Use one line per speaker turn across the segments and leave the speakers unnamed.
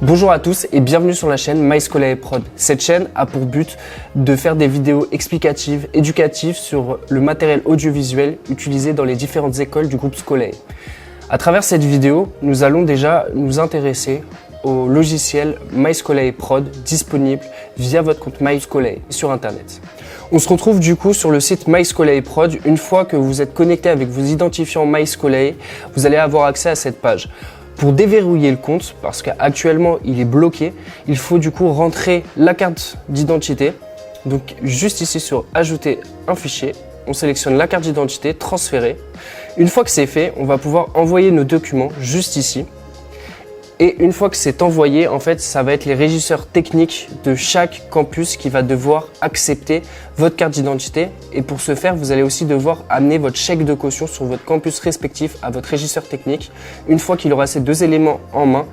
Bonjour à tous et bienvenue sur la chaîne MyScolae Prod. Cette chaîne a pour but de faire des vidéos explicatives, éducatives sur le matériel audiovisuel utilisé dans les différentes écoles du groupe Scolae. À travers cette vidéo, nous allons déjà nous intéresser au logiciel MyScolae Prod disponible via votre compte MyScolae sur internet. On se retrouve du coup sur le site MyScolae Prod. Une fois que vous êtes connecté avec vos identifiants MyScolae, vous allez avoir accès à cette page. Pour déverrouiller le compte, parce qu'actuellement il est bloqué, il faut du coup rentrer la carte d'identité. Donc juste ici sur ajouter un fichier, on sélectionne la carte d'identité, transférer. Une fois que c'est fait, on va pouvoir envoyer nos documents juste ici. Et une fois que c'est envoyé, en fait, ça va être les régisseurs techniques de chaque campus qui va devoir accepter votre carte d'identité. Et pour ce faire, vous allez aussi devoir amener votre chèque de caution sur votre campus respectif à votre régisseur technique. Une fois qu'il aura ces deux éléments en main,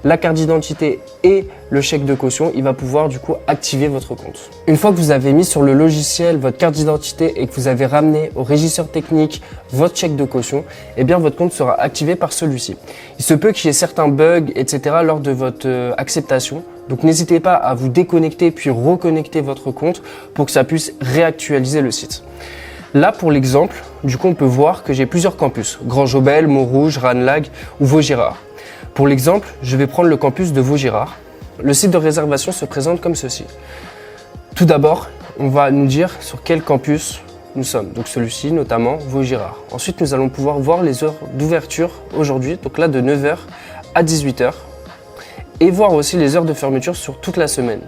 la carte d'identité et le chèque de caution, il va pouvoir du coup activer votre compte. Une fois que vous avez mis sur le logiciel votre carte d'identité et que vous avez ramené au régisseur technique votre chèque de caution, eh bien votre compte sera activé par celui-ci. Il se peut qu'il y ait certains bugs, etc. lors de votre acceptation. Donc n'hésitez pas à vous déconnecter puis reconnecter votre compte pour que ça puisse réactualiser le site. Là pour l'exemple, du coup on peut voir que j'ai plusieurs campus, Grand Jobel, Montrouge, Ranelagh ou Vaugirard. Pour l'exemple, je vais prendre le campus de Vaugirard. Le site de réservation se présente comme ceci. Tout d'abord, on va nous dire sur quel campus nous sommes. Donc celui-ci, notamment Vaugirard. Ensuite, nous allons pouvoir voir les heures d'ouverture aujourd'hui, donc là de 9h à 18h. Et voir aussi les heures de fermeture sur toute la semaine.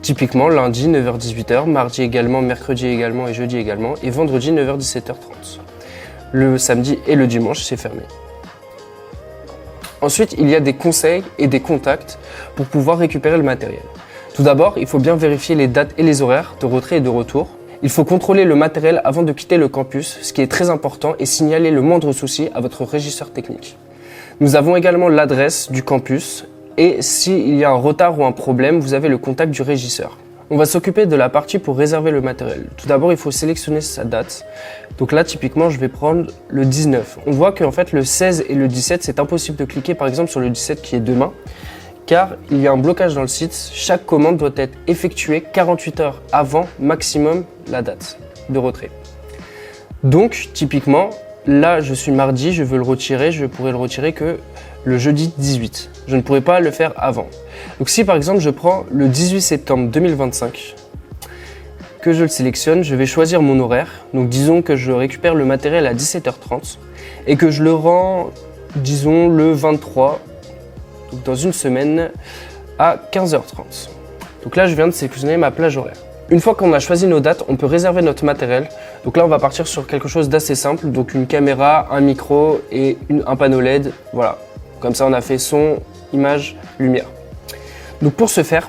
Typiquement, lundi 9h-18h, mardi également, mercredi également et jeudi également, et vendredi 9h-17h30. Le samedi et le dimanche, c'est fermé. Ensuite, il y a des conseils et des contacts pour pouvoir récupérer le matériel. Tout d'abord, il faut bien vérifier les dates et les horaires de retrait et de retour. Il faut contrôler le matériel avant de quitter le campus, ce qui est très important, et signaler le moindre souci à votre régisseur technique. Nous avons également l'adresse du campus et s'il y a un retard ou un problème, vous avez le contact du régisseur. On va s'occuper de la partie pour réserver le matériel. Tout d'abord, il faut sélectionner sa date. Donc là, typiquement, je vais prendre le 19. On voit qu'en fait, le 16 et le 17, c'est impossible de cliquer par exemple sur le 17 qui est demain, car il y a un blocage dans le site. Chaque commande doit être effectuée 48 heures avant maximum la date de retrait. Donc, typiquement, là, je suis mardi, je veux le retirer, je pourrais le retirer que le jeudi 18. Je ne pourrais pas le faire avant. Donc si par exemple je prends le 18 septembre 2025, que je le sélectionne, je vais choisir mon horaire. Donc disons que je récupère le matériel à 17h30 et que je le rends, disons, le 23, donc dans une semaine, à 15h30. Donc là, je viens de sélectionner ma plage horaire. Une fois qu'on a choisi nos dates, on peut réserver notre matériel. Donc là, on va partir sur quelque chose d'assez simple. Donc une caméra, un micro et un panneau LED. Voilà. Comme ça, on a fait son, image, lumière. Donc pour ce faire,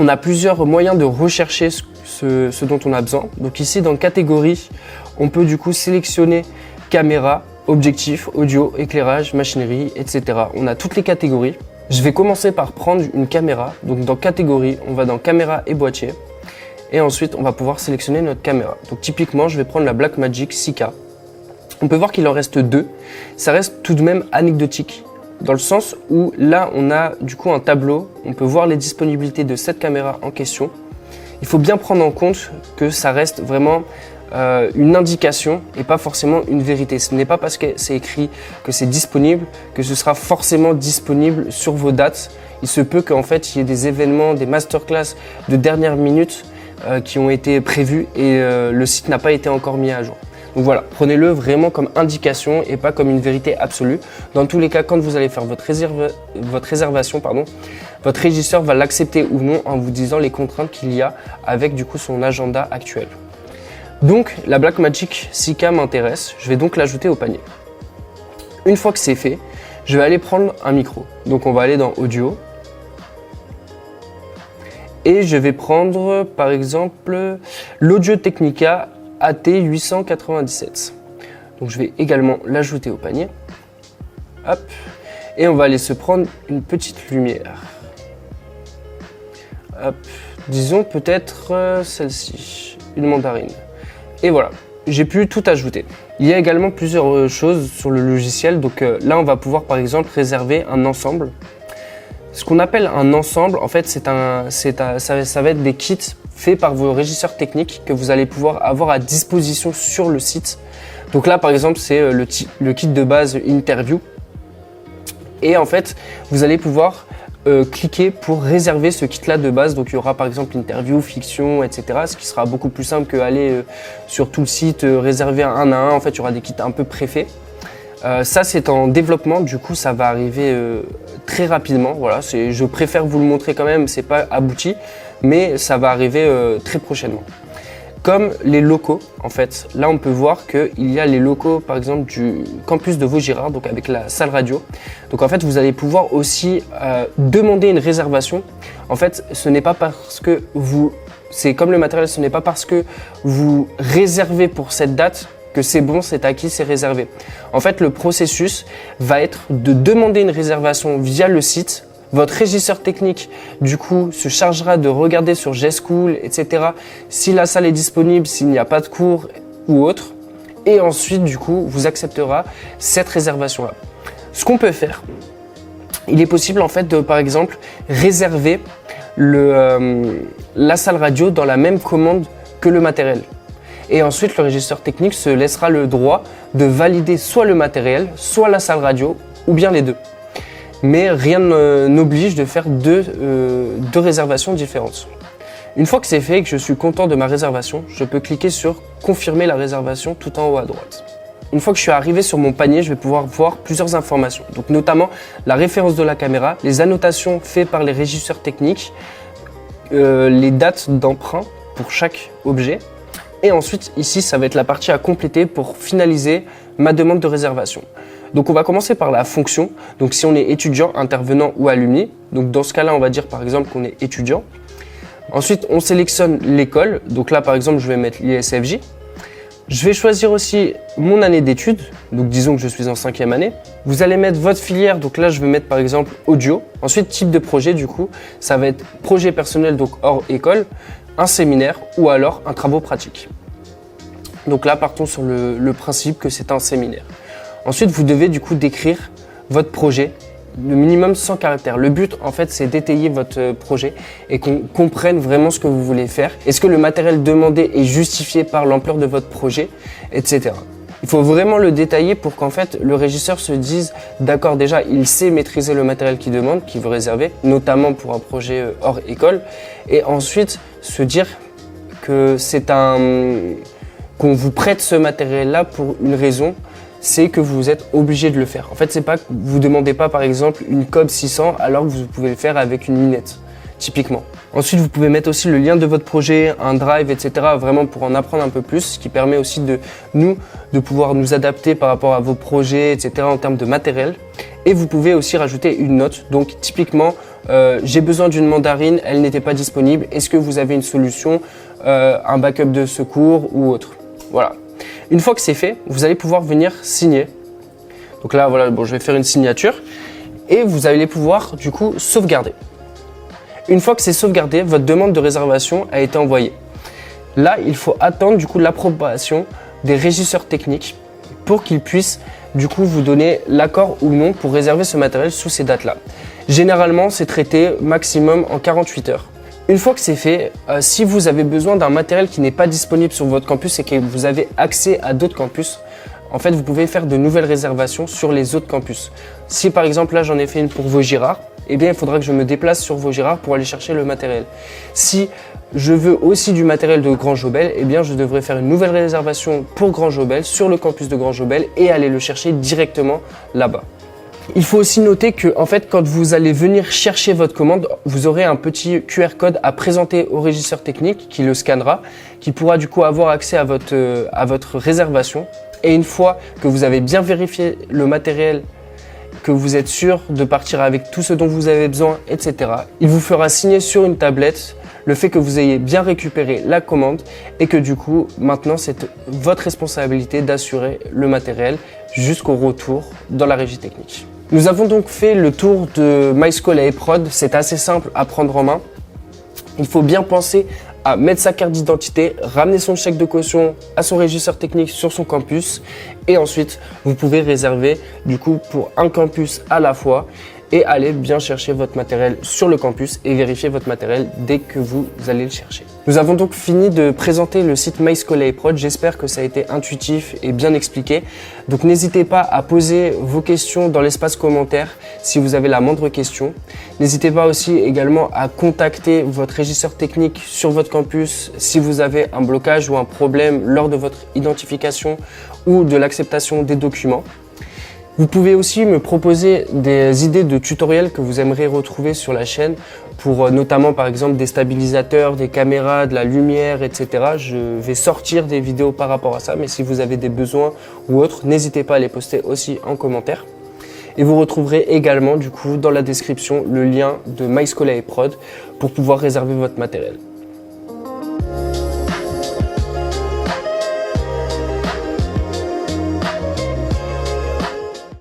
on a plusieurs moyens de rechercher ce dont on a besoin. Donc ici, dans catégorie, on peut du coup sélectionner caméra, objectif, audio, éclairage, machinerie, etc. On a toutes les catégories. Je vais commencer par prendre une caméra. Donc dans catégorie, on va dans caméra et boîtier. Et ensuite, on va pouvoir sélectionner notre caméra. Donc typiquement, je vais prendre la Blackmagic 6K. On peut voir qu'il en reste deux. Ça reste tout de même anecdotique, dans le sens où là, on a du coup un tableau. On peut voir les disponibilités de cette caméra en question. Il faut bien prendre en compte que ça reste vraiment une indication et pas forcément une vérité. Ce n'est pas parce que c'est écrit que c'est disponible que ce sera forcément disponible sur vos dates. Il se peut qu'en fait, il y ait des événements, des masterclass de dernière minute qui ont été prévus et le site n'a pas été encore mis à jour. Donc voilà, prenez-le vraiment comme indication et pas comme une vérité absolue. Dans tous les cas, quand vous allez faire votre réservation, votre régisseur va l'accepter ou non en vous disant les contraintes qu'il y a avec du coup son agenda actuel. Donc la Blackmagic 6K m'intéresse, je vais donc l'ajouter au panier. Une fois que c'est fait, je vais aller prendre un micro. Donc on va aller dans Audio. Et je vais prendre par exemple l'Audio Technica AT897. Donc je vais également l'ajouter au panier. Hop. Et on va aller se prendre une petite lumière. Hop. Disons peut-être celle-ci, une mandarine. Et voilà, j'ai pu tout ajouter. Il y a également plusieurs choses sur le logiciel. Donc là, on va pouvoir par exemple réserver un ensemble. Ce qu'on appelle un ensemble, en fait, ça va être des kits faits par vos régisseurs techniques que vous allez pouvoir avoir à disposition sur le site. Donc là, par exemple, c'est le kit de base interview. Et en fait, vous allez pouvoir cliquer pour réserver ce kit-là de base. Donc il y aura par exemple interview, fiction, etc. Ce qui sera beaucoup plus simple qu'aller sur tout le site, réserver un à un. En fait, il y aura des kits un peu préfaits. Ça, c'est en développement. Du coup, ça va arriver très rapidement. Voilà, je préfère vous le montrer quand même. C'est pas abouti, mais ça va arriver très prochainement. Comme les locaux, en fait, là on peut voir qu'il y a les locaux par exemple du campus de Vaugirard, donc avec la salle radio. Donc en fait vous allez pouvoir aussi demander une réservation. En fait ce n'est pas parce que c'est comme le matériel, ce n'est pas parce que vous réservez pour cette date que c'est bon, c'est acquis, c'est réservé. En fait le processus va être de demander une réservation via le site. Votre régisseur technique, du coup, se chargera de regarder sur G-School, etc. si la salle est disponible, s'il n'y a pas de cours ou autre. Et ensuite, du coup, vous acceptera cette réservation-là. Ce qu'on peut faire, il est possible en fait de, par exemple, réserver la salle radio dans la même commande que le matériel. Et ensuite, le régisseur technique se laissera le droit de valider soit le matériel, soit la salle radio, ou bien les deux. Mais rien n'oblige de faire deux réservations différentes. Une fois que c'est fait et que je suis content de ma réservation, je peux cliquer sur « Confirmer la réservation » tout en haut à droite. Une fois que je suis arrivé sur mon panier, je vais pouvoir voir plusieurs informations, donc notamment la référence de la caméra, les annotations faites par les régisseurs techniques, les dates d'emprunt pour chaque objet. Et ensuite, ici, ça va être la partie à compléter pour finaliser ma demande de réservation. Donc on va commencer par la fonction. Donc si on est étudiant, intervenant ou alumni, donc dans ce cas-là, on va dire par exemple qu'on est étudiant. Ensuite, on sélectionne l'école. Donc là, par exemple, je vais mettre l'ISFJ. Je vais choisir aussi mon année d'études. Donc disons que je suis en 5e année. Vous allez mettre votre filière. Donc là, je vais mettre par exemple audio. Ensuite, type de projet, du coup, ça va être projet personnel, donc hors école, un séminaire ou alors un travaux pratique. Donc là, partons sur le principe que c'est un séminaire. Ensuite, vous devez du coup décrire votre projet, le minimum 100 caractères. Le but, en fait, c'est d'étayer votre projet et qu'on comprenne vraiment ce que vous voulez faire. Est-ce que le matériel demandé est justifié par l'ampleur de votre projet, etc. Il faut vraiment le détailler pour qu'en fait, le régisseur se dise « D'accord, déjà, il sait maîtriser le matériel qu'il demande, qu'il veut réserver, notamment pour un projet hors école. » Et ensuite, se dire que qu'on vous prête ce matériel-là pour une raison, c'est que vous êtes obligé de le faire. En fait, c'est pas que vous ne demandez pas par exemple une Cobb 600 alors que vous pouvez le faire avec une minette, typiquement. Ensuite, vous pouvez mettre aussi le lien de votre projet, un drive, etc. vraiment pour en apprendre un peu plus, ce qui permet aussi de pouvoir nous adapter par rapport à vos projets, etc. en termes de matériel. Et vous pouvez aussi rajouter une note. Donc typiquement, j'ai besoin d'une mandarine, elle n'était pas disponible. Est-ce que vous avez une solution, un backup de secours ou autre? Voilà. Une fois que c'est fait, vous allez pouvoir venir signer. Donc là, voilà, bon, je vais faire une signature et vous allez pouvoir du coup sauvegarder. Une fois que c'est sauvegardé, votre demande de réservation a été envoyée. Là, il faut attendre du coup l'approbation des régisseurs techniques pour qu'ils puissent du coup vous donner l'accord ou non pour réserver ce matériel sous ces dates-là. Généralement, c'est traité maximum en 48 heures. Une fois que c'est fait, si vous avez besoin d'un matériel qui n'est pas disponible sur votre campus et que vous avez accès à d'autres campus, en fait, vous pouvez faire de nouvelles réservations sur les autres campus. Si par exemple, là, j'en ai fait une pour Vaugirard, eh bien, il faudra que je me déplace sur Vaugirard pour aller chercher le matériel. Si je veux aussi du matériel de Grand Jaubel, eh bien, je devrais faire une nouvelle réservation pour Grand Jaubel sur le campus de Grand Jaubel et aller le chercher directement là-bas. Il faut aussi noter que en fait, quand vous allez venir chercher votre commande, vous aurez un petit QR code à présenter au régisseur technique qui le scannera, qui pourra du coup avoir accès à votre réservation. Et une fois que vous avez bien vérifié le matériel, que vous êtes sûr de partir avec tout ce dont vous avez besoin, etc., il vous fera signer sur une tablette le fait que vous ayez bien récupéré la commande et que du coup, maintenant, c'est votre responsabilité d'assurer le matériel jusqu'au retour dans la régie technique. Nous avons donc fait le tour de MySchool et eProd. C'est assez simple à prendre en main. Il faut bien penser à mettre sa carte d'identité, ramener son chèque de caution à son régisseur technique sur son campus et ensuite vous pouvez réserver du coup pour un campus à la fois et allez bien chercher votre matériel sur le campus et vérifier votre matériel dès que vous allez le chercher. Nous avons donc fini de présenter le site MySchoolAProd. J'espère que ça a été intuitif et bien expliqué. Donc n'hésitez pas à poser vos questions dans l'espace commentaire si vous avez la moindre question. N'hésitez pas aussi également à contacter votre régisseur technique sur votre campus si vous avez un blocage ou un problème lors de votre identification ou de l'acceptation des documents. Vous pouvez aussi me proposer des idées de tutoriels que vous aimeriez retrouver sur la chaîne pour notamment par exemple des stabilisateurs, des caméras, de la lumière, etc. Je vais sortir des vidéos par rapport à ça, mais si vous avez des besoins ou autres, n'hésitez pas à les poster aussi en commentaire. Et vous retrouverez également du coup dans la description le lien de MySchoolAProd pour pouvoir réserver votre matériel.